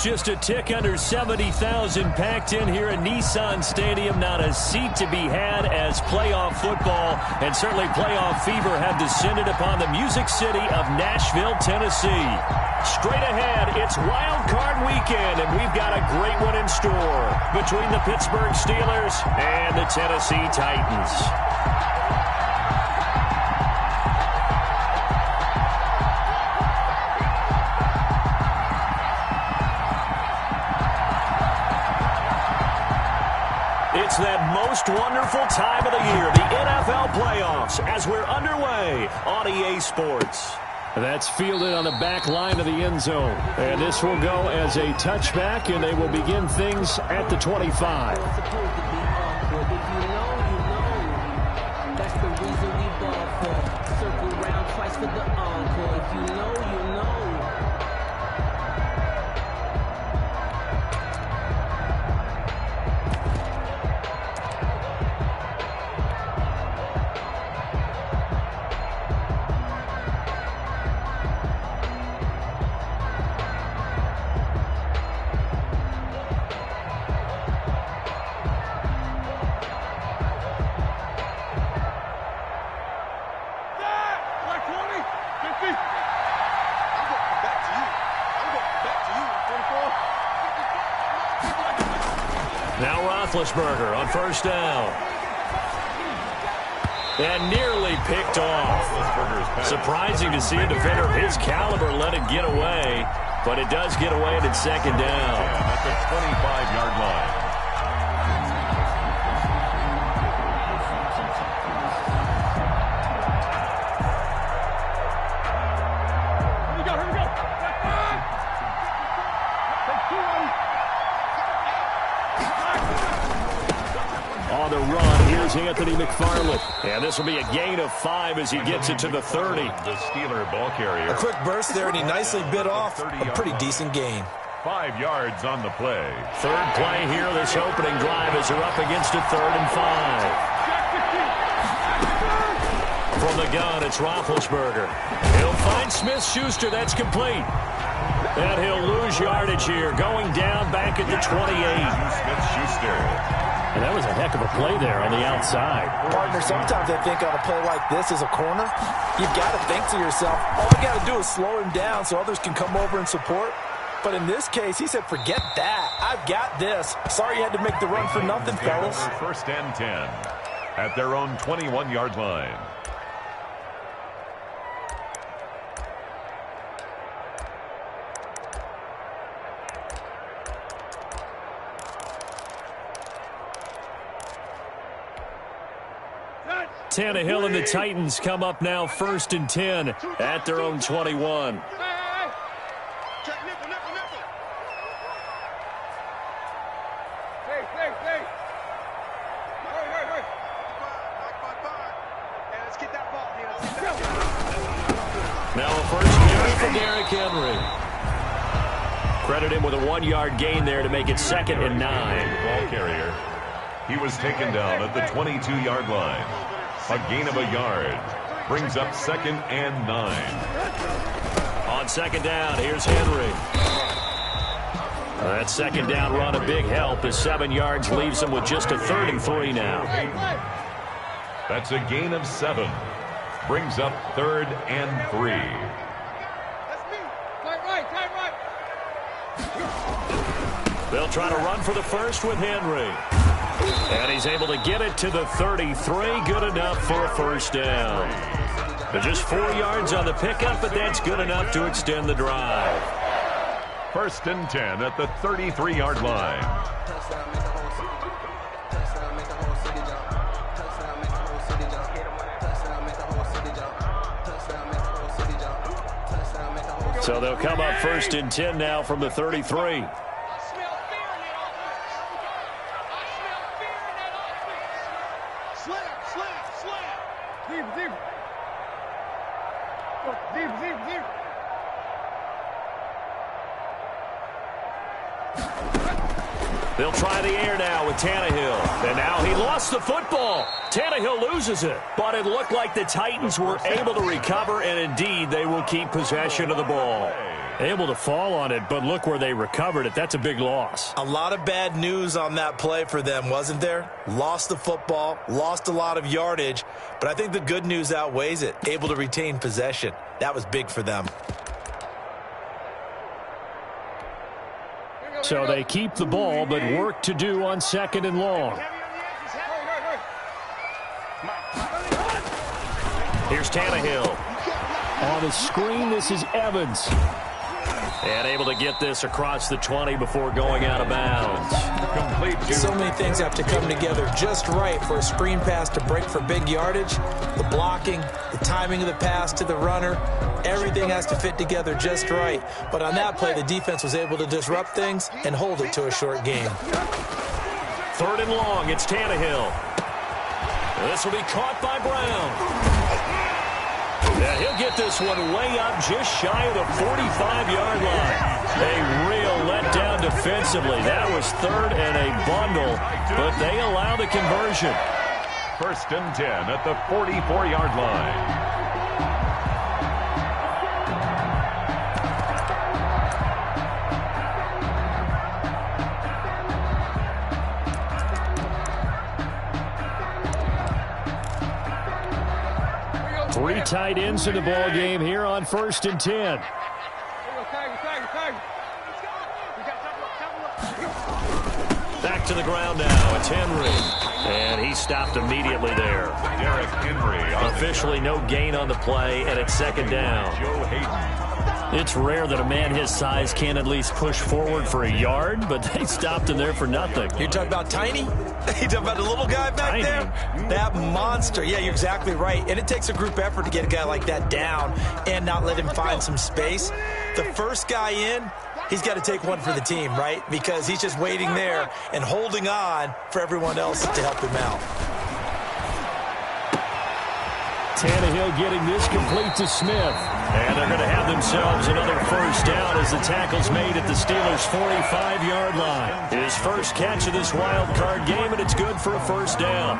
just a tick under 70,000 packed in here at Nissan Stadium. Not a seat to be had as playoff football and certainly playoff fever have descended upon the Music City of Nashville, Tennessee. Straight ahead, it's Wild Card Weekend, and we've got a great one in store between the Pittsburgh Steelers and the Tennessee Titans. It's that most wonderful time of the year, the NFL playoffs, as we're underway on EA Sports. That's fielded on the back line of the end zone. And this will go as a touchback, and they will begin things at the 25. That's the reason we ball for. Circle round twice for the encore. If you know, you know. Now Roethlisberger on first down. And nearly picked off. Surprising to see a defender of his caliber let it get away, but it does get away at its second down. At the 25-yard line. On the run, here's Anthony McFarland. And this will be a gain of 5 as he gets it to the 30. The Steeler ball carrier. A quick burst there, and he nicely bit off a pretty decent gain. 5 yards on the play. Third play here, this opening drive as they're up against a 3rd and 5. From the gun, it's Roethlisberger. He'll find Smith-Schuster. That's complete. And he'll lose yardage here, going down back at the 28. Smith-Schuster. And that was a heck of a play there on the outside. Partner, sometimes I think on a play like this as a corner, you've got to think to yourself, all you got to do is slow him down so others can come over and support. But in this case, he said, forget that. I've got this. Sorry you had to make the run for nothing, fellas. First and 10 at their own 21-yard line. Tannehill and the Titans come up now 1st and 10 at their own 21. Now a first carry for Derrick Henry. Credit him with a 1-yard gain there to make it 2nd and 9. Ball carrier. He was taken down at the 22-yard line. A gain of a yard. Brings up 2nd and 9. On 2nd down, here's Henry. That 2nd down run a big help as 7 yards leaves him with just a 3rd and 3 now. That's a gain of 7. Brings up 3rd and 3. They'll try to run for the first with Henry. And he's able to get it to the 33. Good enough for a first down. They're just 4 yards on the pickup, but that's good enough to extend the drive. 1st and 10 at the 33-yard line. So they'll come up 1st and 10 now from the 33. They'll try the air now with Tannehill. And now he lost the football. Tannehill loses it. But it looked like the Titans were able to recover, and indeed they will keep possession of the ball. Able to fall on it, but look where they recovered it. That's a big loss. A lot of bad news on that play for them, wasn't there? Lost the football, lost a lot of yardage, but I think the good news outweighs it. Able to retain possession. That was big for them. So they keep the ball, but work to do on 2nd and long. Here's Tannehill. On the screen, this is Evans. And able to get this across the 20 before going out of bounds. Complete. So many things have to come together just right for a screen pass to break for big yardage. The blocking, the timing of the pass to the runner, everything has to fit together just right. But on that play, the defense was able to disrupt things and hold it to a short game. 3rd and long, it's Tannehill. This will be caught by Brown. Yeah, he'll get this one way up just shy of the 45-yard line. A real letdown defensively. That was 3rd and a bundle, but they allow the conversion. 1st and 10 at the 44-yard line. Three tight ends in the ball game here on 1st and 10. Back to the ground now. It's Henry. And he stopped immediately there. Derrick Henry. Officially no gain on the play, and it's 2nd down. Joe Hayden. It's rare that a man his size can at least push forward for a yard, but they stopped him there for nothing. You're talking about Tiny? You talking about the little guy back Tiny. there? That monster. Yeah, you're exactly right. And it takes a group effort to get a guy like that down and not let him find some space. The first guy in, he's got to take one for the team, right? Because he's just waiting there and holding on for everyone else to help him out. Tannehill getting this complete to Smith. And they're going to have themselves another 1st down as the tackle's made at the Steelers' 45-yard line. His first catch of this wild card game, and it's good for a 1st down.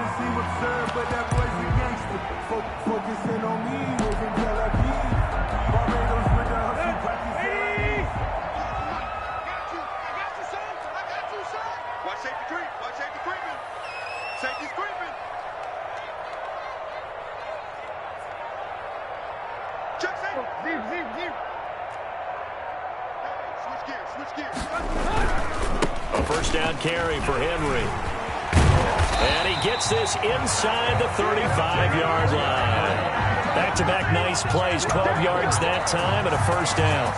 A 1st down carry for Henry. And he gets this inside the 35-yard line. Back-to-back nice plays, 12 yards that time, and a 1st down.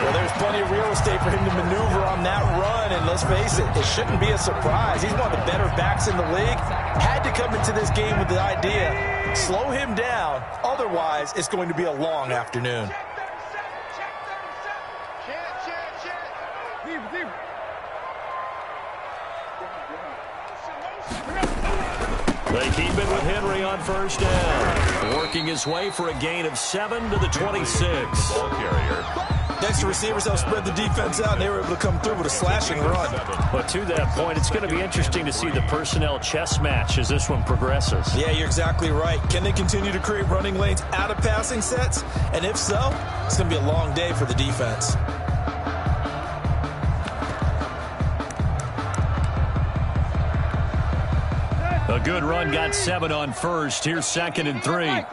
Well, there's plenty of real estate for him to maneuver on that run, and let's face it, it shouldn't be a surprise. He's one of the better backs in the league. Had to come into this game with the idea, slow him down, otherwise it's going to be a long afternoon. They keep it with Henry on 1st down. Working his way for a gain of 7 to the 26. Ball carrier. Next to receivers, they'll spread the defense out, and they were able to come through with a slashing run. But to that point, it's going to be interesting to see the personnel chess match as this one progresses. Yeah, you're exactly right. Can they continue to create running lanes out of passing sets? And if so, it's going to be a long day for the defense. A good run got 7 on 1st. Here's 2nd and 3.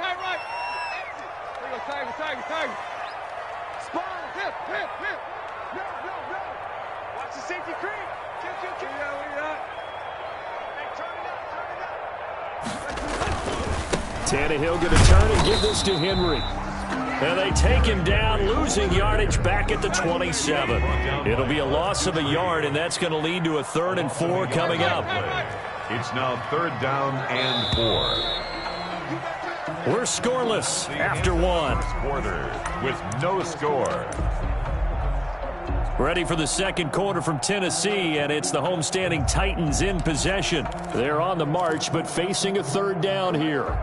Tannehill going to turn and give this to Henry. And they take him down, losing yardage back at the 27. It'll be a loss of a yard, and that's going to lead to a 3rd and 4 coming up. It's now 3rd down and 4. We're scoreless after 1. Quarter with no score. Ready for the 2nd quarter from Tennessee, and it's the homestanding Titans in possession. They're on the march, but facing a 3rd down here.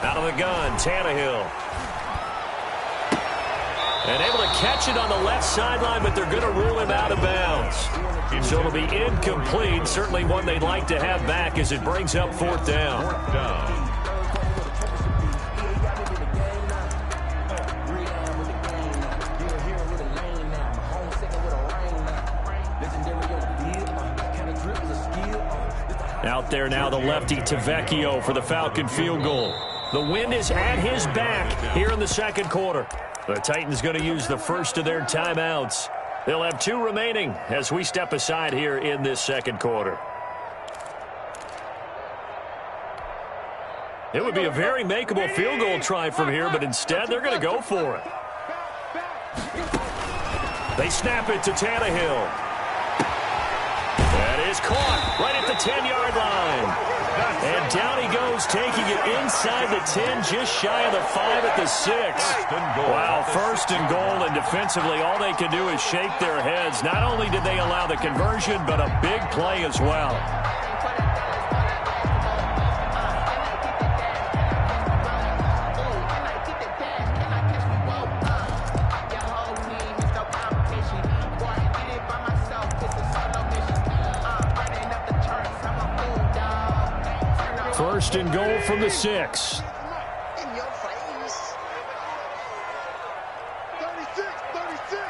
Out of the gun, Tannehill. And able to catch it on the left sideline, but they're going to rule him out of bounds. So it'll be incomplete. Certainly one they'd like to have back as it brings up fourth down. Out there now, the lefty Tavecchio for the Falcon field goal. The wind is at his back here in the second quarter. The Titans going to use the first of their timeouts. They'll have 2 remaining as we step aside here in this second quarter. It would be a very makeable field goal try from here, but instead they're going to go for it. They snap it to Tannehill. That is caught right at the 10-yard line. And down he goes, taking it inside the 10, just shy of the 5 at the 6. Wow, first and goal, and defensively all they can do is shake their heads. Not only did they allow the conversion, but a big play as well. First and goal from the 6. In your face. 36.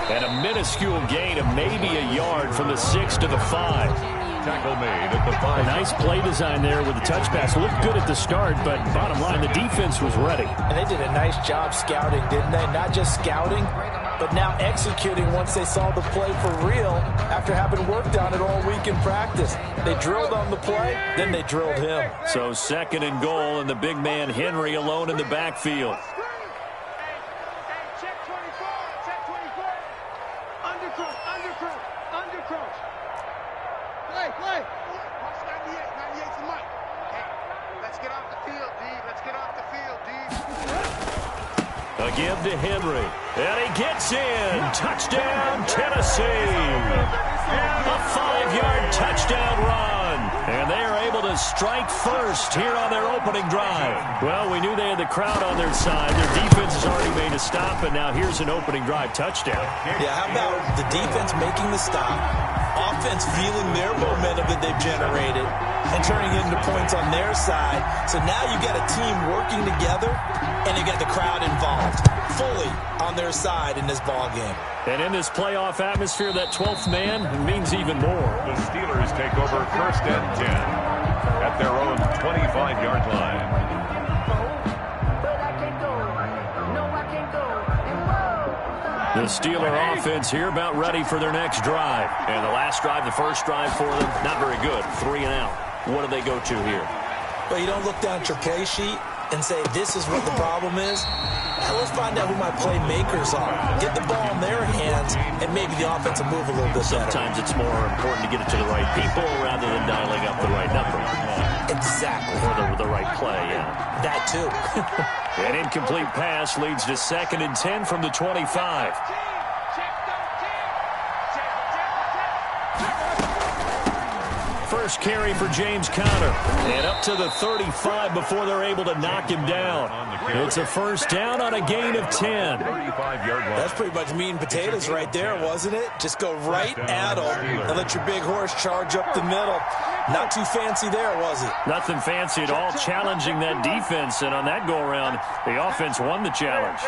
And a minuscule gain of maybe a yard from the 6 to the 5. Tackle made at the 5. Nice play design there with the touch pass. Looked good at the start, but bottom line, the defense was ready. And they did a nice job scouting, didn't they? Not just scouting, but now executing once they saw the play for real after having worked on it all week in practice. They drilled on the play, then they drilled him. So second and goal, and the big man Henry alone in the backfield. A give to Henry, and he gets in. Touchdown, Tennessee. A 5-yard touchdown run, and they are able to strike first here on their opening drive. Well, we knew they had the crowd on their side. Their defense has already made a stop, and now here's an opening drive touchdown. Yeah, how about the defense making the stop, offense feeling their momentum that they've generated, and turning it into points on their side. So now you've got a team working together, and you got the crowd involved fully on their side in this ball game. And in this playoff atmosphere, that 12th man means even more. The Steelers take over first and 10 at their own 25-yard line. The Steeler offense here about ready for their next drive. And the last drive, the first drive for them, not very good. 3 and out. What do they go to here? Well, you don't look down at your play sheet and say, this is what the problem is. Now let's find out who my playmakers are. Get the ball in their hands, and maybe the offense will move a little bit better. Sometimes it's more important to get it to the right people rather than dialing up the right number. Exactly. Or the right play, yeah. That too. An incomplete pass leads to second and 10 from the 25. First carry for James Conner. And up to the 35 before they're able to knock him down. It's a first down on a gain of 10. 35-yard line. That's pretty much meat and potatoes right there, wasn't it? Just go right at them and let your big horse charge up the middle. Not too fancy there, was it? Nothing fancy at all, challenging that defense. And on that go-around, the offense won the challenge.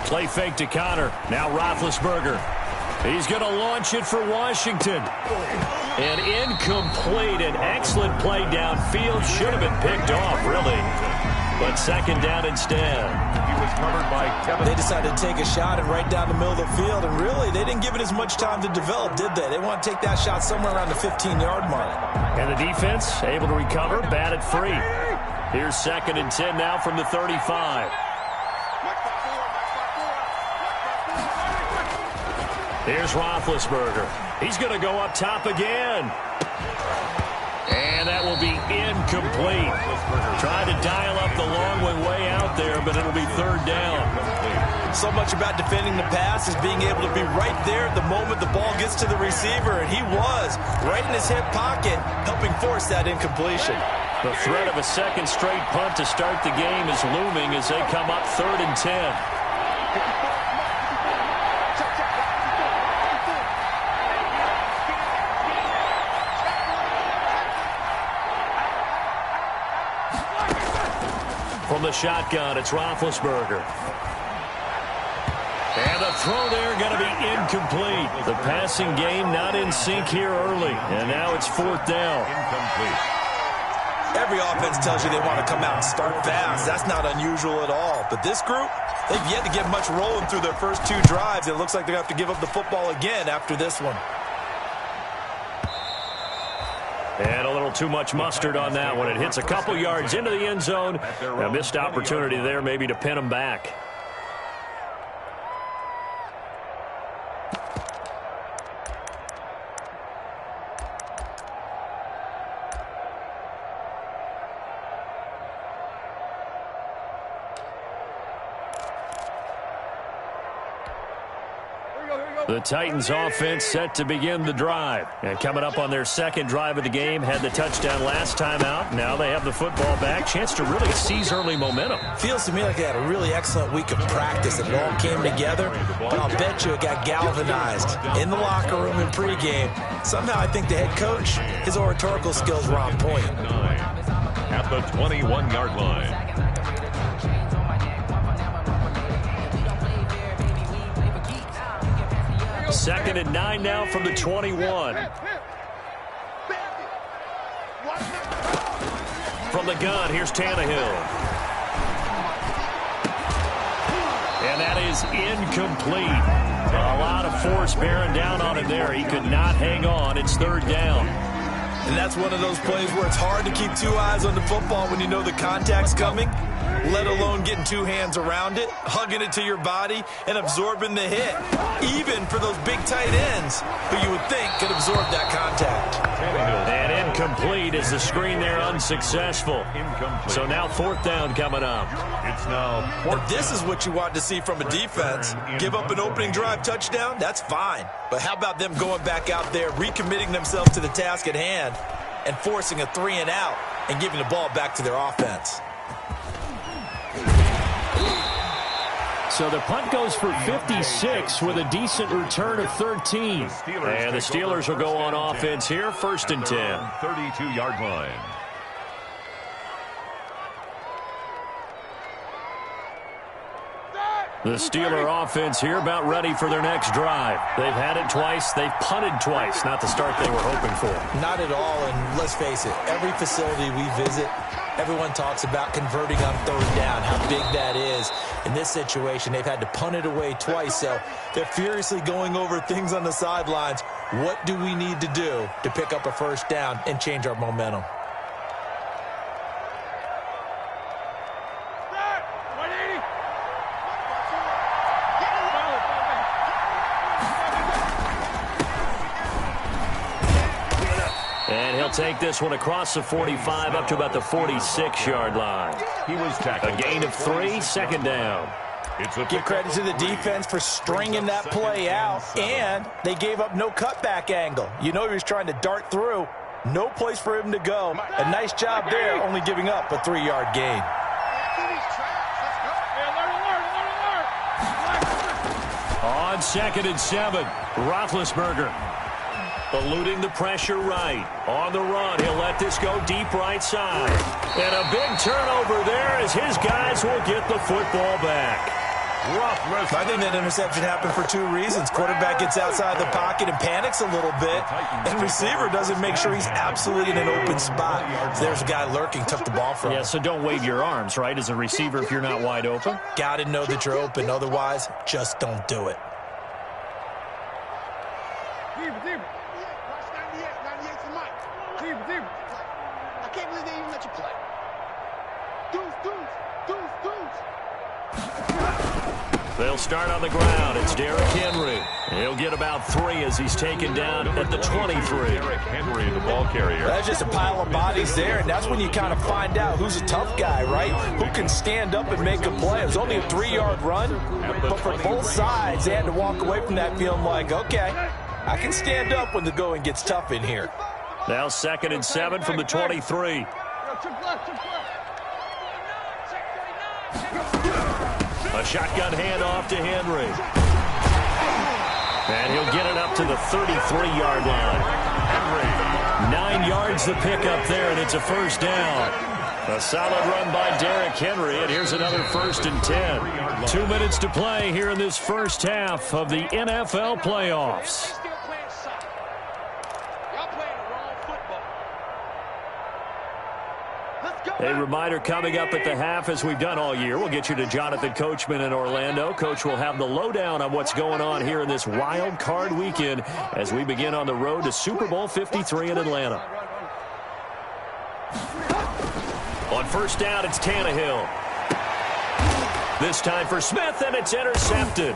Play fake to Conner. Now Roethlisberger. He's going to launch it for Washington. And incomplete. An excellent play downfield. Should have been picked off, really. But second down instead. He was covered by Kevin. They decided to take a shot and right down the middle of the field. And really, they didn't give it as much time to develop, did they? They want to take that shot somewhere around the 15-yard mark. And the defense able to recover, batted free. Here's second and 10 now from the 35. Here's Roethlisberger. He's going to go up top again. And that will be incomplete. Tried to dial up the long way out there, but it'll be third down. So much about defending the pass is being able to be right there at the moment the ball gets to the receiver, and he was right in his hip pocket, helping force that incompletion. The threat of a second straight punt to start the game is looming as they come up 3rd and 10. From the shotgun, it's Roethlisberger. And the throw there going to be incomplete. The passing game not in sync here early. And now it's 4th down. Incomplete. Every offense tells you they want to come out and start fast. That's not unusual at all. But this group, they've yet to get much rolling through their first 2 drives. It looks like they're going to have to give up the football again after this one. And a little too much mustard on that one. It hits a couple yards into the end zone. A missed opportunity there maybe to pin them back. The Titans offense set to begin the drive. And coming up on their second drive of the game, had the touchdown last time out. Now they have the football back. Chance to really seize early momentum. Feels to me like they had a really excellent week of practice. It all came together, but I'll bet you it got galvanized in the locker room in pregame. Somehow I think the head coach, his oratorical skills were on point. At the 21-yard line. 2nd and 9 now from the 21. From the gun, here's Tannehill. And that is incomplete. A lot of force bearing down on him there. He could not hang on. It's 3rd down. And that's one of those plays where it's hard to keep 2 eyes on the football when you know the contact's coming, let alone getting 2 hands around it, hugging it to your body, and absorbing the hit. Even for those big tight ends who you would think could absorb that contact. And incomplete as the screen there unsuccessful. So now 4th down coming up. It's now 4th. This is what you want to see from a defense. Give up an opening drive touchdown, that's fine. But how about them going back out there, recommitting themselves to the task at hand, and forcing a 3 and out and giving the ball back to their offense. So the punt goes for 56 with a decent return of 13. And the Steelers will go on offense here, 1st and 10. 32-yard line. The Steeler offense here about ready for their next drive. They've had it twice. They've punted twice. Not the start they were hoping for. Not at all, and let's face it, every facility we visit, everyone talks about converting on 3rd down, how big that is. In this situation, they've had to punt it away twice, so they're furiously going over things on the sidelines. What do we need to do to pick up a 1st down and change our momentum? And he'll take this one across the 45 up to about the 46-yard line. He was tackled. A gain of 3, 2nd down. Give credit to the defense for stringing that play out, and they gave up no cutback angle. You know he was trying to dart through. No place for him to go. A nice job there, only giving up a 3-yard gain. On 2nd and 7, Roethlisberger. Eluding the pressure right. On the run, he'll let this go deep right side. And a big turnover there as his guys will get the football back. I think that interception happened for 2 reasons. Quarterback gets outside the pocket and panics a little bit, and receiver doesn't make sure he's absolutely in an open spot. So there's a guy lurking, took the ball from him. Yeah, so don't wave your arms, right, as a receiver if you're not wide open. Got to know that you're open. Otherwise, just don't do it. I can't believe they even let you play. Deuce. They'll start on the ground. It's Derrick Henry. He'll get about 3 as he's taken down at the 23. Derrick Henry, the ball carrier. That's just a pile of bodies there, and that's when you kind of find out who's a tough guy, right? Who can stand up and make a play. It was only a 3-yard run, but for both sides, they had to walk away from that feeling like, okay, I can stand up when the going gets tough in here. Now 2nd and 7 from the 23. A shotgun handoff to Henry. And he'll get it up to the 33-yard line. Henry. 9 yards the pickup there, and it's a first down. A solid run by Derrick Henry, and here's another 1st and 10. 2 minutes to play here in this first half of the NFL playoffs. A reminder coming up at the half, as we've done all year. We'll get you to Jonathan Coachman in Orlando. Coach will have the lowdown on what's going on here in this wild card weekend as we begin on the road to Super Bowl 53 in Atlanta. On first down, it's Tannehill. This time for Smith, and it's intercepted.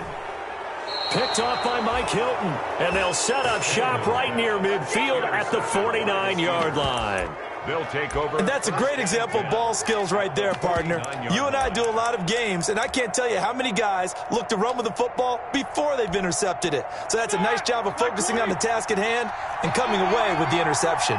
Picked off by Mike Hilton, and they'll set up shop right near midfield at the 49-yard line. They'll take over. And that's a great example of ball skills right there, partner. You and I do a lot of games, and I can't tell you how many guys look to run with the football before they've intercepted it. So that's a nice job of focusing on the task at hand and coming away with the interception.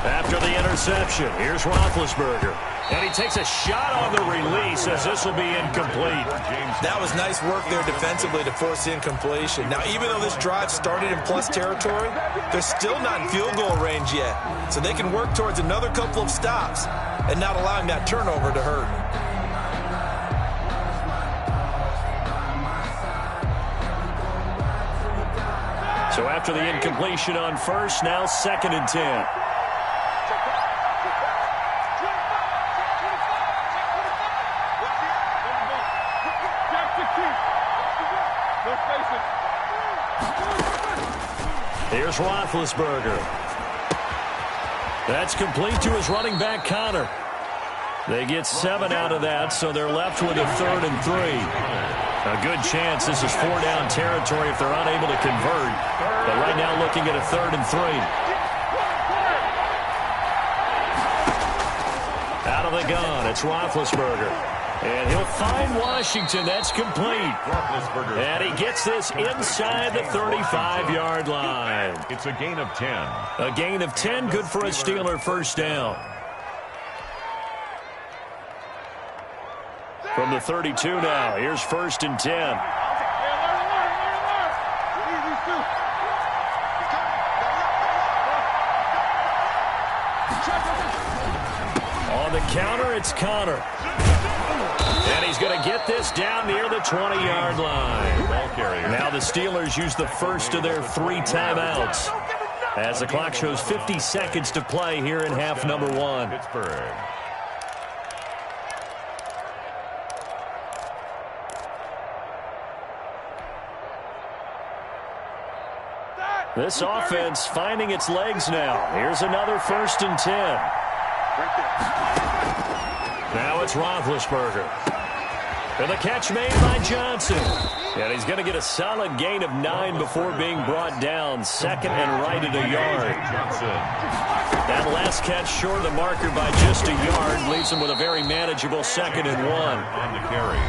After the interception, here's Roethlisberger. And he takes a shot on the release as this will be incomplete. That was nice work there defensively to force the incompletion. Now, even though this drive started in plus territory, they're still not in field goal range yet. So they can work towards another couple of stops and not allowing that turnover to hurt. So after the incompletion on first, now 2nd and 10. Here's Roethlisberger. That's complete to his running back, Connor. They get 7 out of that, so they're left with a 3rd and 3. A good chance this is 4-down territory if they're unable to convert. But right now looking at a 3rd and 3. Out of the gun, it's Roethlisberger. And he'll find Washington. That's complete. And he gets this inside the 35-yard line. It's a gain of 10. A gain of 10, good for a Steeler first down. From the 32 now, here's 1st and 10. On the counter, it's Connor. And he's going to get this down near the 20-yard line. Now the Steelers use the first of their 3 timeouts as the clock shows 50 seconds to play here in half number 1. Pittsburgh. This offense finding its legs now. Here's another 1st and 10. Now it's Roethlisberger. And the catch made by Johnson. And he's going to get a solid gain of 9 before being brought down. 2nd and right at a yard. That last catch short of the marker by just a yard leaves him with a very manageable 2nd and 1. On the carry.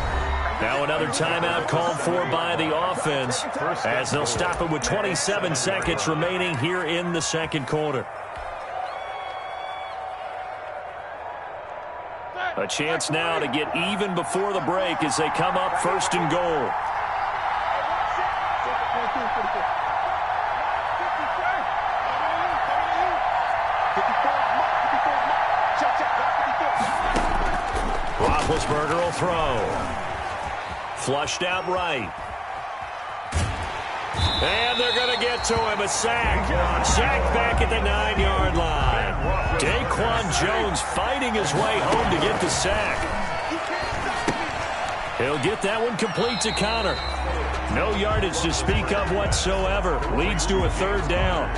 Now another timeout called for by the offense as they'll stop it with 27 seconds remaining here in the second quarter. A chance now to get even before the break as they come up 1st and goal. Roethlisberger will throw. Flushed out right. And they're going to get to him. A sack. Sack back at the 9-yard line. Daquan Jones fighting his way home to get the sack. He'll get that one complete to Connor. No yardage to speak of whatsoever. Leads to a 3rd down.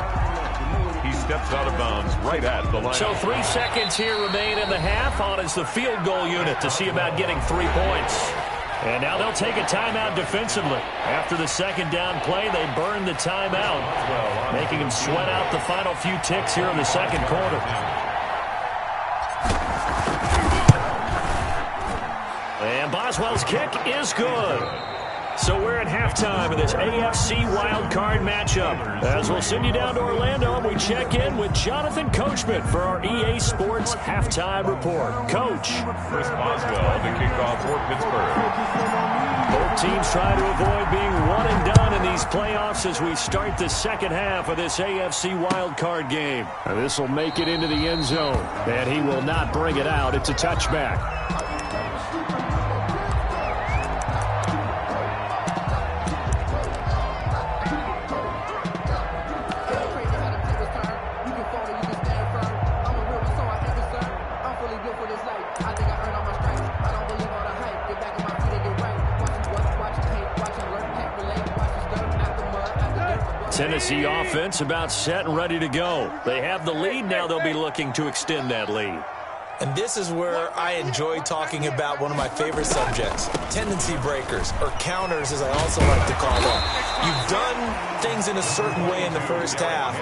He's steps out of bounds right at the line. So 3 seconds here remain in the half. On is the field goal unit to see about getting 3 points. And now they'll take a timeout defensively. After the second down play, they burn the timeout, making them sweat out the final few ticks here in the second quarter. And Boswell's kick is good. So we're at halftime of this AFC wildcard matchup. As we'll send you down to Orlando, and we check in with Jonathan Coachman for our EA Sports Halftime Report. Coach. Chris Boswell, the kickoff for Pittsburgh. Both teams try to avoid being one and done in these playoffs as we start the second half of this AFC wildcard game. Now this will make it into the end zone, and he will not bring it out. It's a touchback. Tennessee offense about set and ready to go. They have the lead. Now they'll be looking to extend that lead. And this is where I enjoy talking about one of my favorite subjects, tendency breakers, or counters as I also like to call them. You've done things in a certain way in the first half,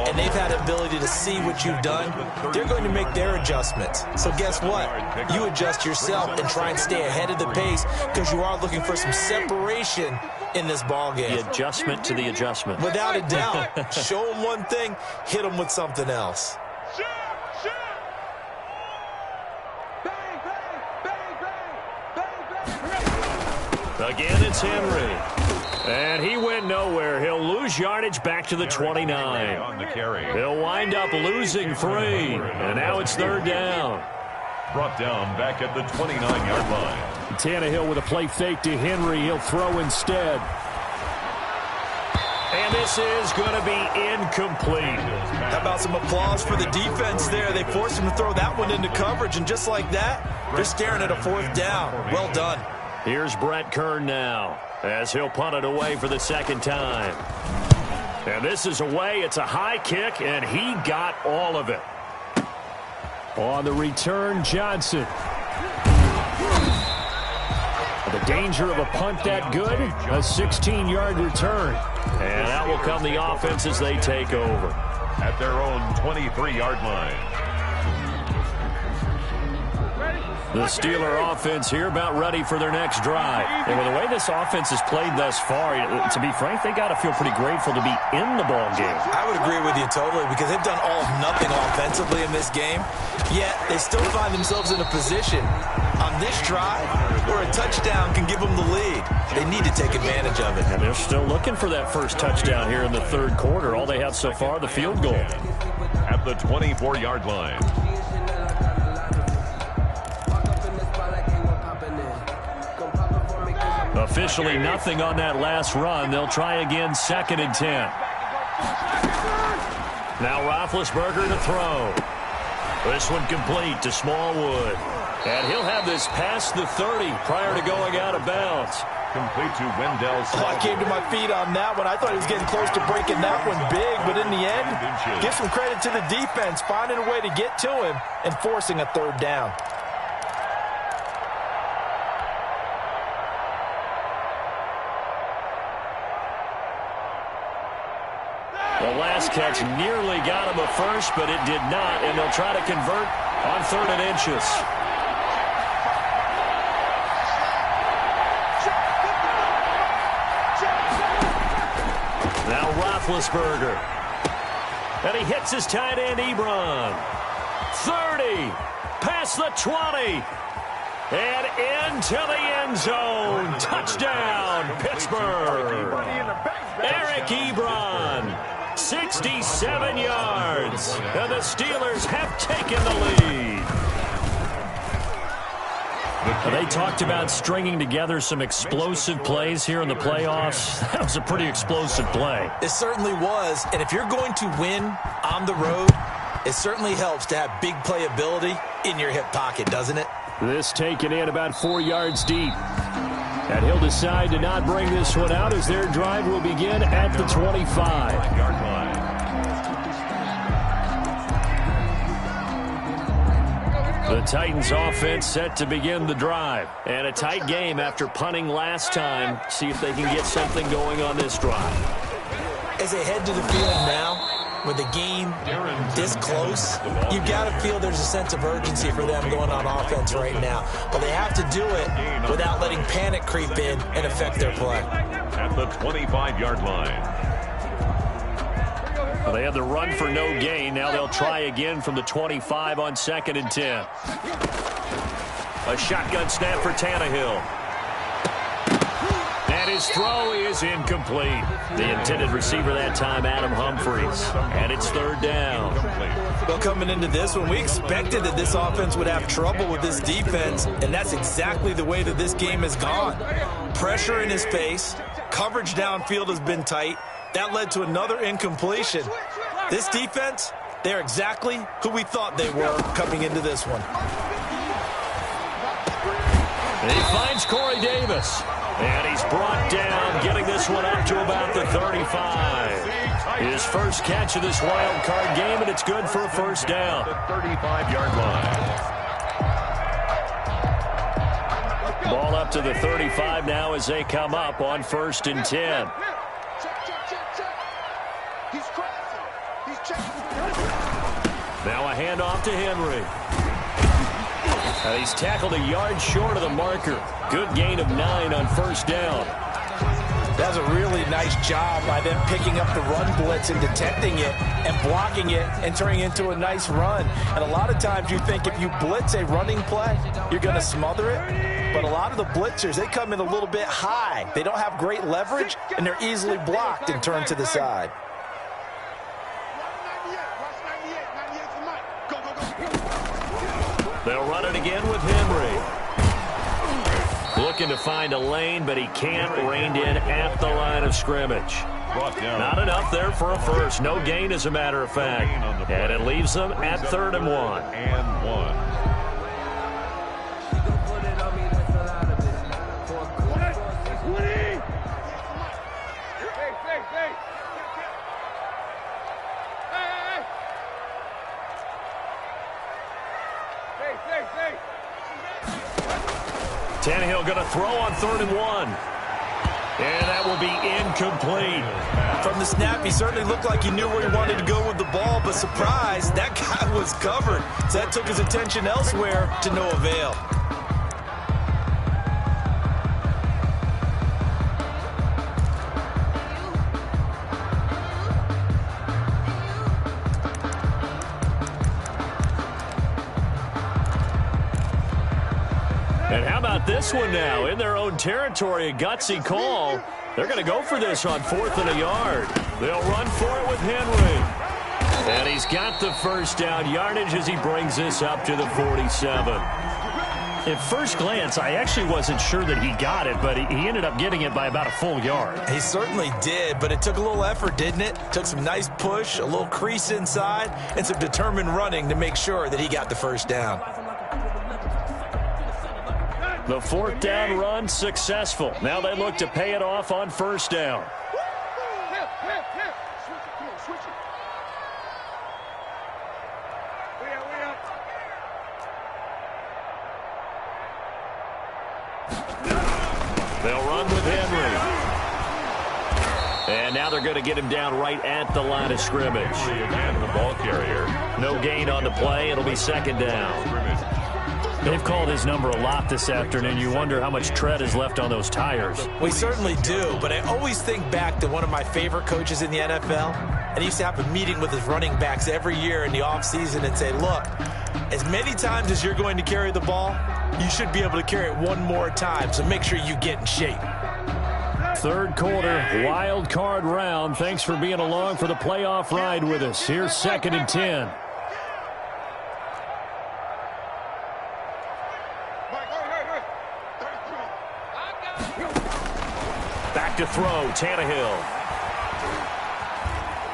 and they've had the ability to see what you've done. They're going to make their adjustments. So guess what? You adjust yourself and try and stay ahead of the pace because you are looking for some separation in this ball game. The adjustment to the adjustment. Without a doubt. Show them one thing, hit them with something else. Again, it's Henry. And he went nowhere. He'll lose yardage back to the 29. On the carry. He'll wind up losing 3. And now it's third down. Brought down back at the 29-yard line. Tannehill with a play fake to Henry. He'll throw instead. And this is going to be incomplete. How about some applause for the defense there? They forced him to throw that one into coverage, and just like that, they're staring at a fourth down. Well done. Here's Brett Kern now as he'll punt it away for the second time. And this is away. It's a high kick, and he got all of it. On the return, Johnson. The danger of a punt that good, a 16-yard return. And that will come the offense as they take over. At their own 23-yard line. The Steeler offense here about ready for their next drive. And with the way this offense has played thus far, to be frank, they got to feel pretty grateful to be in the ball game. I would agree with you totally because they've done all of nothing offensively in this game, yet they still find themselves in a position on this drive where a touchdown can give them the lead. They need to take advantage of it. And they're still looking for that first touchdown here in the third quarter. All they have so far, the field goal. At the 24-yard line. Officially nothing on that last run. They'll try again, 2nd and 10. Now Roethlisberger to throw. This one complete to Smallwood. And he'll have this past the 30 prior to going out of bounds. Complete to Wendell Oh, I came to my feet on that one. I thought he was getting close to breaking that one big, but in the end, give some credit to the defense, finding a way to get to him and forcing a third down. The last catch nearly got him a first, but it did not, and they'll try to convert on 3rd and inches. Now Roethlisberger. And he hits his tight end, Ebron. 30, past the 20, and into the end zone. Touchdown, Pittsburgh. Eric Ebron. 67 yards, and the Steelers have taken the lead. They talked about stringing together some explosive plays here in the playoffs. That was a pretty explosive play. It certainly was, and if you're going to win on the road, it certainly helps to have big playability in your hip pocket, doesn't it? This taken in about 4 yards deep. And he'll decide to not bring this one out as their drive will begin at the 25. The Titans offense set to begin the drive. And a tight game after punting last time. See if they can get something going on this drive. As they head to the field now, with the game this close, you've got to feel there's a sense of urgency for them going on offense right now. But they have to do it without letting panic creep in and affect their play. At the 25-yard line. Well, they had the run for no gain. Now they'll try again from the 25 on 2nd and 10. A shotgun snap for Tannehill. And his throw is incomplete. The intended receiver that time, Adam Humphries. And it's 3rd down. Well, coming into this one, we expected that this offense would have trouble with this defense, and that's exactly the way that this game has gone. Pressure in his face. Coverage downfield has been tight. That led to another incompletion. This defense, they're exactly who we thought they were coming into this one. And he finds Corey Davis. And he's brought down, getting this one up to about the 35. His first catch of this wild card game, and it's good for a first down. The 35-yard line. Ball up to the 35 now as they come up on 1st and 10. Now a handoff to Henry. And he's tackled a yard short of the marker. Good gain of 9 on 1st down. That's a really nice job by them picking up the run blitz and detecting it and blocking it and turning it into a nice run. And a lot of times you think if you blitz a running play, you're going to smother it. But a lot of the blitzers, they come in a little bit high. They don't have great leverage, and they're easily blocked and turned to the side. They'll run it again with Henry. Looking to find a lane, but he can't. Reined in at the line of scrimmage. Not enough there for a first. No gain, as a matter of fact. And it leaves them at 3rd and 1. Tannehill going to throw on 3rd and 1. And that will be incomplete. From the snap, he certainly looked like he knew where he wanted to go with the ball, but surprise, that guy was covered. So that took his attention elsewhere to no avail. And how about this one now? In their own territory, a gutsy call. They're going to go for this on 4th and a yard. They'll run for it with Henry. And he's got the first down yardage as he brings this up to the 47. At first glance, I actually wasn't sure that he got it, but he ended up getting it by about a full yard. He certainly did, but it took a little effort, didn't it? Took some nice push, a little crease inside, and some determined running to make sure that he got the first down. The 4th down run successful. Now they look to pay it off on 1st down. They'll run with Henry. And now they're going to get him down right at the line of scrimmage. Again, the ball carrier. No gain on the play. It'll be 2nd down. They've called his number a lot this afternoon. You wonder how much tread is left on those tires. We certainly do, but I always think back to one of my favorite coaches in the NFL. And he used to have a meeting with his running backs every year in the offseason and say, look, as many times as you're going to carry the ball, you should be able to carry it one more time, so make sure you get in shape. 3rd quarter, wild card round. Thanks for being along for the playoff ride with us. Here's 2nd and 10. Back to throw, Tannehill.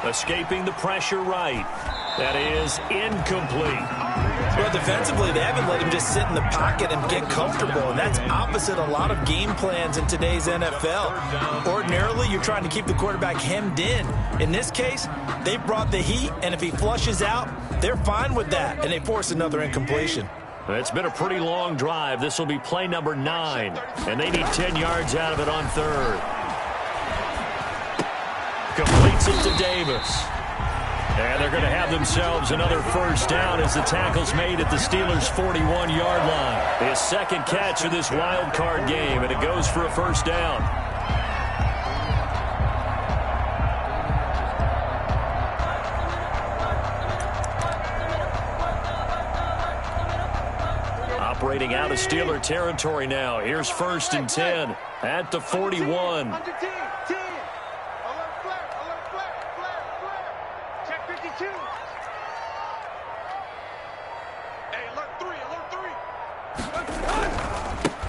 Escaping the pressure right. That is incomplete. Well, defensively, they haven't let him just sit in the pocket and get comfortable, and that's opposite a lot of game plans in today's NFL. Ordinarily, you're trying to keep the quarterback hemmed in. In this case, they brought the heat, and if he flushes out, they're fine with that, and they force another incompletion. It's been a pretty long drive. This will be play number 9, and they need 10 yards out of it on third. Completes it to Davis. And they're going to have themselves another first down as the tackle's made at the Steelers' 41-yard line. His second catch of this wild card game, and it goes for a first down. Operating out of Steeler territory now. Here's 1st and 10 at the 41.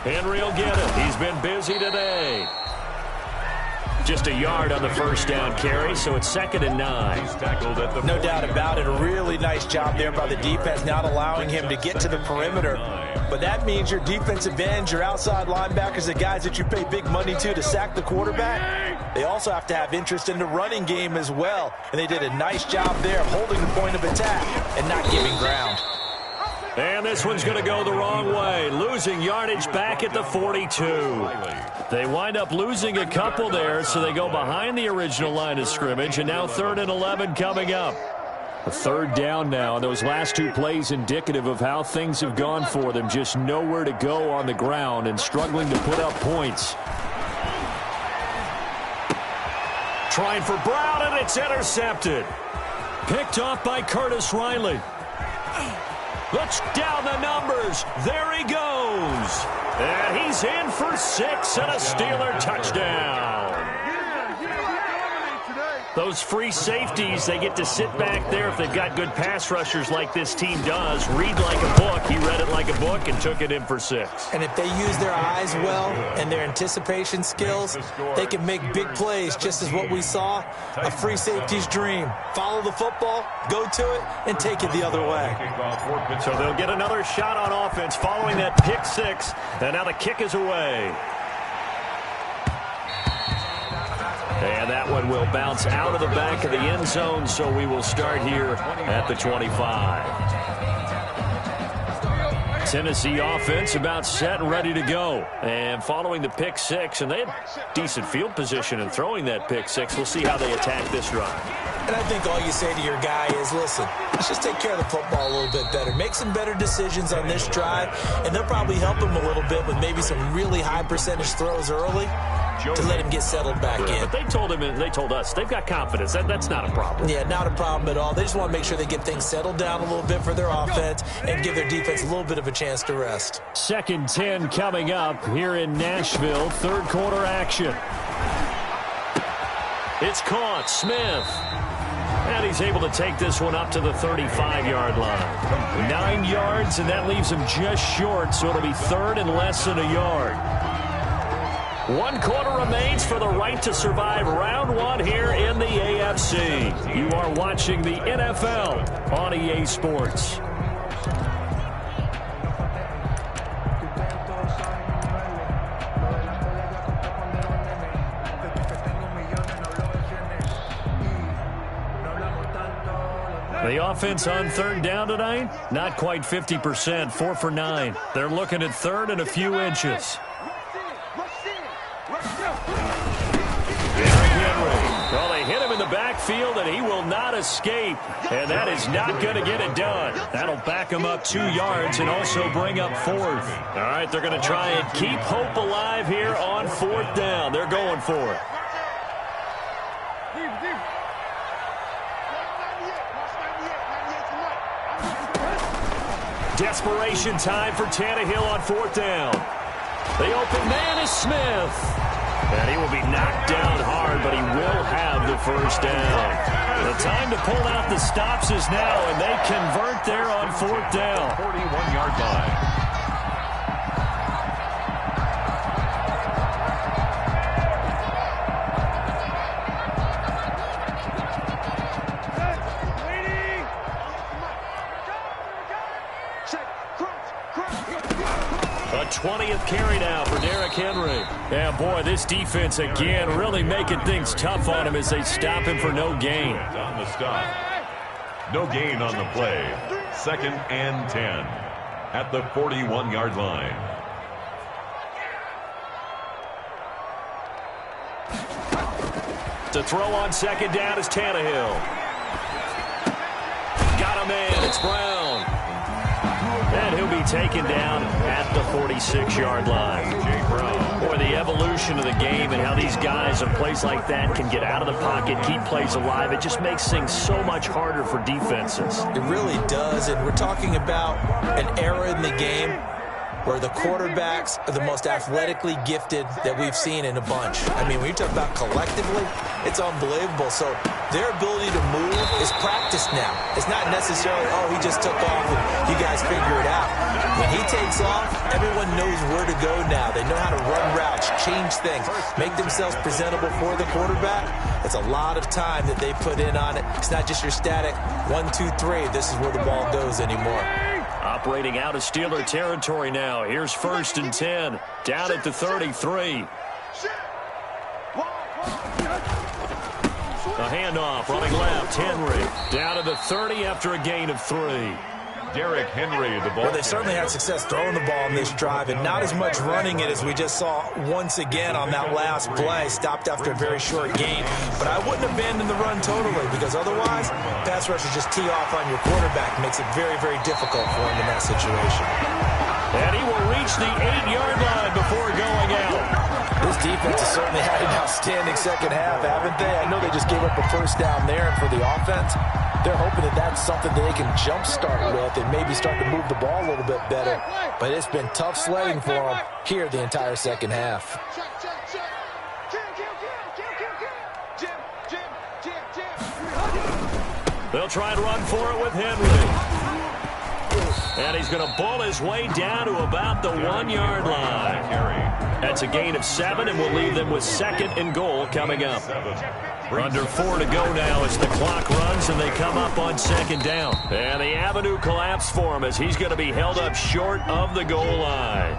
Henry will get it. He's been busy today. Just a yard on the first down carry, so it's 2nd and 9. He's tackled at the No doubt about it. A really nice job there by the defense, not allowing him to get to the perimeter. But that means your defensive ends, your outside linebackers, the guys that you pay big money to sack the quarterback, they also have to have interest in the running game as well. And they did a nice job there of holding the point of attack and not giving ground. And this one's going to go the wrong way. Losing yardage back at the 42. They wind up losing a couple there, so they go behind the original line of scrimmage, and now 3rd and 11 coming up. A 3rd down now, and those last 2 plays indicative of how things have gone for them. Just nowhere to go on the ground and struggling to put up points. Trying for Brown, and it's intercepted. Picked off by Curtis Riley. Looks down the numbers. There he goes. And he's in for 6 and a Steeler touchdown. Those free safeties, they get to sit back there if they've got good pass rushers like this team does. Read like a book. He read it like a book and took it in for 6. And if they use their eyes well and their anticipation skills, they can make big plays, just as what we saw. A free safety's dream. Follow the football, go to it, and take it the other way. So they'll get another shot on offense following that pick 6. And now the kick is away. And that one will bounce out of the back of the end zone, so we will start here at the 25. Tennessee offense about set and ready to go. And following the pick 6, and they had decent field position in throwing that pick 6. We'll see how they attack this drive. And I think all you say to your guy is, listen, let's just take care of the football a little bit better. Make some better decisions on this drive, and they'll probably help him a little bit with maybe some really high percentage throws early to let him get settled back in. But they told him, and they told us, they've got confidence. That's not a problem. Yeah, not a problem at all. They just want to make sure they get things settled down a little bit for their offense and give their defense a little bit of a chance to rest. 2nd 10 coming up here in Nashville. 3rd quarter action. It's caught. Smith. And he's able to take this one up to the 35-yard line. 9 yards, and that leaves him just short, so it'll be 3rd and less than a yard. 1 quarter remains for the right to survive round 1 here in the AFC. You are watching the NFL on EA Sports. The offense on 3rd down tonight, not quite 50%, 4 for 9. They're looking at 3rd and a few inches. Well, they hit him in the backfield, and he will not escape. And that is not going to get it done. That'll back him up 2 yards and also bring up 4th. All right, they're going to try and keep hope alive here on 4th down. They're going for it. Desperation time for Tannehill on 4th down. The open man is Smith. And he will be knocked down hard, but he will have the first down. The time to pull out the stops is now, and they convert there on 4th down. 41-yard line. A 20th carry now for Derrick Henry. Yeah, boy, this defense again really making things tough on him as they stop him for no gain. On the stop. No gain on the play. 2nd and 10. at the 41-yard line. To throw on second down is Tannehill. Got him in. It's Brown. And he'll be taken down at the 46-yard line. Jay Brown. Boy, the evolution of the game and how these guys in plays like that can get out of the pocket, keep plays alive, it just makes things so much harder for defenses. It really does, and we're talking about an era in the game where the quarterbacks are the most athletically gifted that we've seen in a bunch. I mean, when you talk about collectively, it's unbelievable. So their ability to move is practiced now. It's not necessarily, oh, he just took off and you guys figure it out. When he takes off, everyone knows where to go now. They know how to run routes, change things, make themselves presentable for the quarterback. It's a lot of time that they put in on it. It's not just your static 1, 2, 3. This is where the ball goes anymore. Operating out of Steeler territory now. Here's 1st and 10. Down at the 33. A handoff, running left, Henry. Down to the 30 after a gain of 3. Derrick Henry, the ball. Well, they certainly had success throwing the ball in this drive, and not as much running it as we just saw once again on that last play. Stopped after a very short gain. But I wouldn't abandon the run totally, because otherwise, pass rushers just tee off on your quarterback. Makes it very, very difficult for him in that situation. And he will reach the 8-yard line before going out. This defense has certainly had an outstanding second half, haven't they? I know they just gave up a first down there, and for the offense, they're hoping that that's something that they can jumpstart with and maybe start to move the ball a little bit better. But it's been tough sledding for them here the entire second half. They'll try and run for it with Henry. And he's going to bull his way down to about the 1-yard line. That's a gain of 7, and we'll leave them with 2nd and goal coming up. Under 4 to go now as the clock runs, and they come up on 2nd down. And the avenue collapsed for him as he's going to be held up short of the goal line.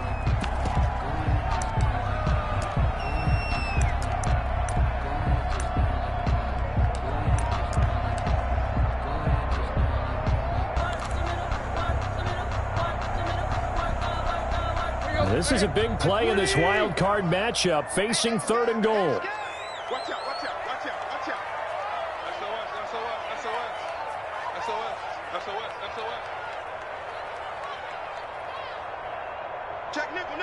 This is a big play in this wild card matchup, facing 3rd and goal. Watch out, watch out, watch out, watch out. SOS. Check nickel.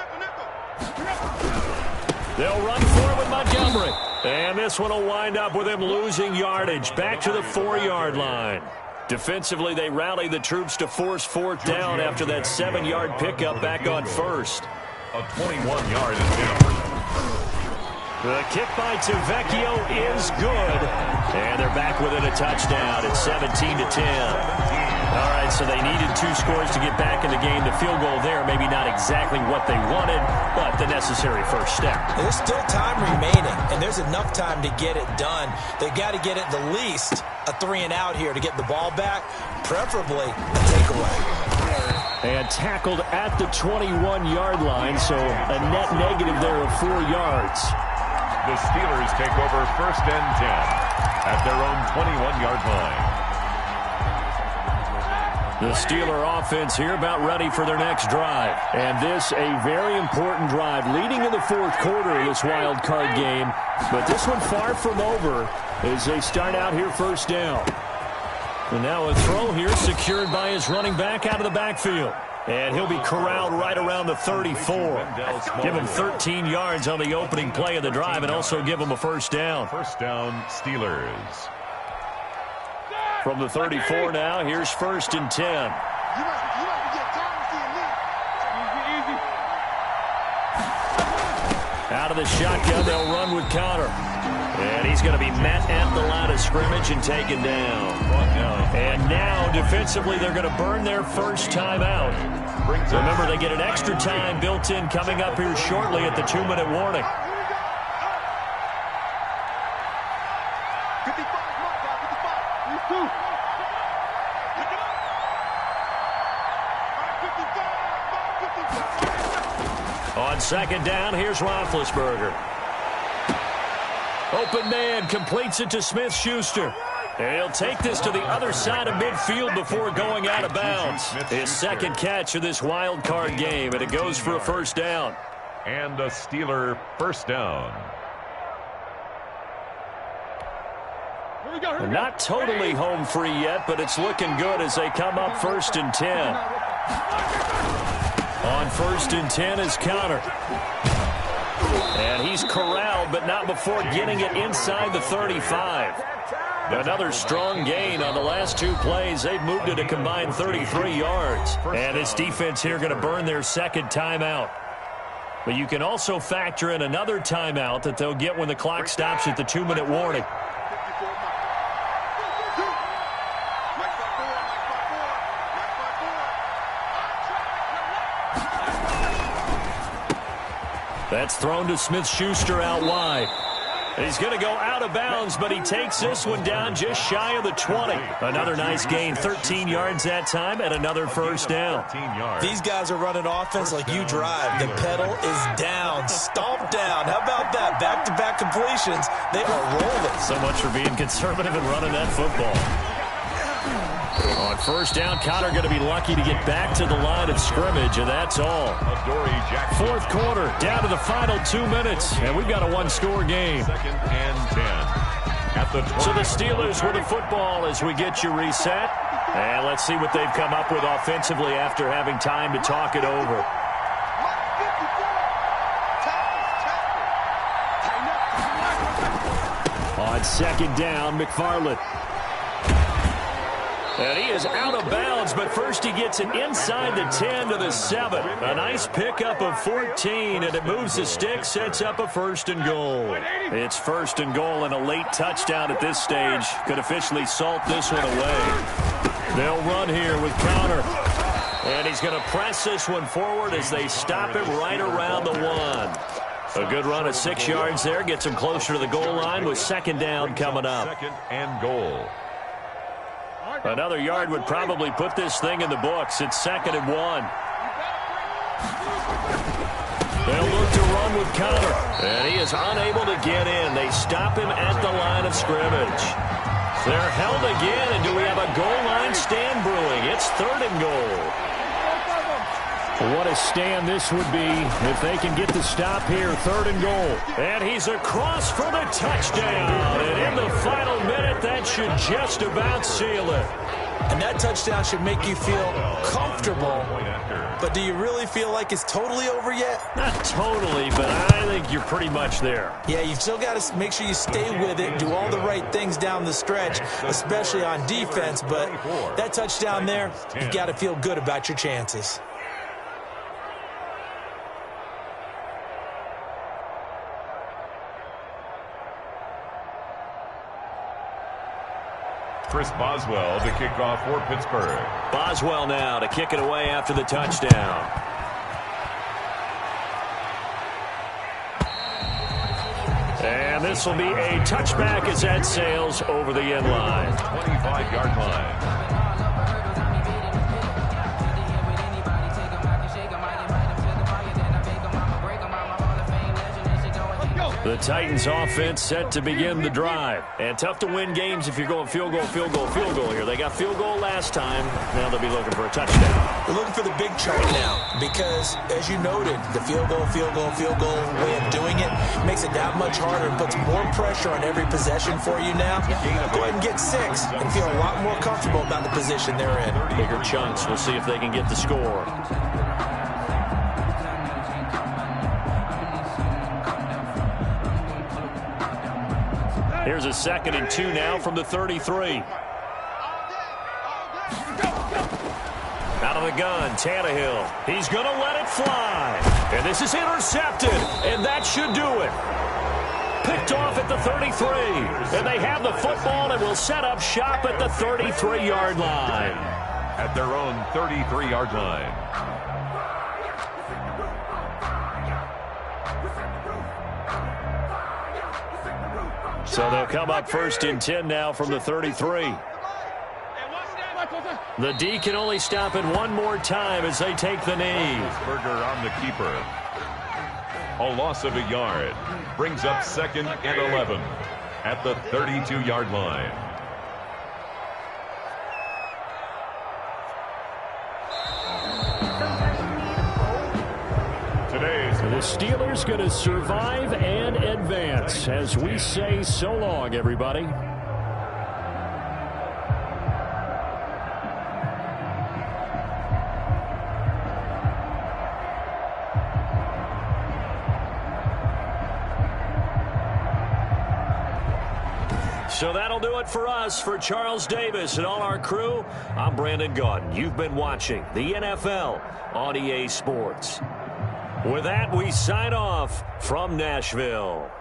They'll run for it with Montgomery. And this one will wind up with him losing yardage back to the 4-yard line. Defensively, they rally the troops to force 4th down after that 7-yard pickup back on 1st. A 21-yard attempt. The kick by Tavecchio is good. And they're back within a touchdown at 17-10. All right, so they needed 2 scores to get back in the game. The field goal there, maybe not exactly what they wanted, but the necessary first step. There's still time remaining, and there's enough time to get it done. They've got to get at the least a 3-and-out here to get the ball back, preferably a takeaway. And tackled at the 21-yard line, so a net negative there of 4 yards. The Steelers take over 1st and 10 at their own 21-yard line. The Steeler offense here about ready for their next drive. And this a very important drive leading in the 4th quarter of this wild card game. But this one far from over as they start out here 1st down. And now a throw here secured by his running back out of the backfield. And he'll be corralled right around the 34. Give him 13 yards on the opening play of the drive and also give him a 1st down. 1st down, Steelers. From the 34 now, here's 1st and 10. Out of the shotgun, they'll run with Conner. And he's going to be met at the line of scrimmage and taken down. And now, defensively, they're going to burn their first time out. Remember, they get an extra time built in coming up here shortly at the 2-minute warning. On 2nd down, here's Roethlisberger. Open man, completes it to Smith-Schuster. And he'll take this to the other side of midfield before going out of bounds. His second catch of this wild card game, and it goes for a first down. And a Steeler first down. Not totally home free yet, but it's looking good as they come up 1st and 10. On 1st and 10 is Counter. And he's corralled, but not before getting it inside the 35. Another strong gain on the last 2 plays. They've moved it a combined 33 yards. And this defense here going to burn their second timeout. But you can also factor in another timeout that they'll get when the clock stops at the 2-minute warning. That's thrown to Smith-Schuster out wide. He's going to go out of bounds, but he takes this one down just shy of the 20. Another nice gain, 13 yards that time, and another first down. These guys are running offense like you drive. The pedal is down, stomped down. How about that? Back-to-back completions. They are rolling. So much for being conservative and running that football. On first down, Cotter going to be lucky to get back to the line of scrimmage, and that's all. Fourth quarter, down to the final 2 minutes, and we've got a one-score game. 2nd and 10. So the Steelers with the football as we get you reset. And let's see what they've come up with offensively after having time to talk it over. On second down, McFarland. And he is out of bounds, but first he gets it inside the 10 to the 7. A nice pickup of 14, and it moves the stick, sets up a 1st and goal. It's 1st and goal, and a late touchdown at this stage could officially salt this one away. They'll run here with Counter. And he's going to press this one forward as they stop him right around the 1. A good run of 6 yards there, gets him closer to the goal line with second down coming up. 2nd and goal. Another yard would probably put this thing in the books. It's 2nd and 1. They'll look to run with Counter. And he is unable to get in. They stop him at the line of scrimmage. They're held again, and do we have a goal line stand brewing? It's 3rd and goal. What a stand this would be if they can get the stop here, 3rd and goal. And he's across for the touchdown. And in the final minute, that should just about seal it. And that touchdown should make you feel comfortable. But do you really feel like it's totally over yet? Not totally, but I think you're pretty much there. Yeah, you've still got to make sure you stay with it, do all the right things down the stretch, especially on defense. But that touchdown there, you've got to feel good about your chances. Chris Boswell to kick off for Pittsburgh. Boswell now to kick it away after the touchdown. And this will be a touchback as that sails over the end line. 25-yard line. The Titans offense set to begin the drive. And tough to win games if you're going field goal, field goal, field goal here. They got field goal last time. Now they'll be looking for a touchdown. They're looking for the big chart now because, as you noted, the field goal way of doing it makes it that much harder and puts more pressure on every possession for you now. Go ahead and get 6 and feel a lot more comfortable about the position they're in. Bigger chunks. We'll see if they can get the score. Here's a 2nd and 2 now from the 33. Out of the gun, Tannehill. He's going to let it fly. And this is intercepted, and that should do it. Picked off at the 33. And they have the football and will set up shop at the 33-yard line. At their own 33-yard line. So they'll come up 1st and 10 now from the 33. The D can only stop it one more time as they take the knee. Berger on the keeper. A loss of a yard. Brings up 2nd and 11 at the 32-yard line. Steelers going to survive and advance as we say so long, everybody. So that'll do it for us. For Charles Davis and all our crew, I'm Brandon Gaudin. You've been watching the NFL on EA Sports. With that, we sign off from Nashville.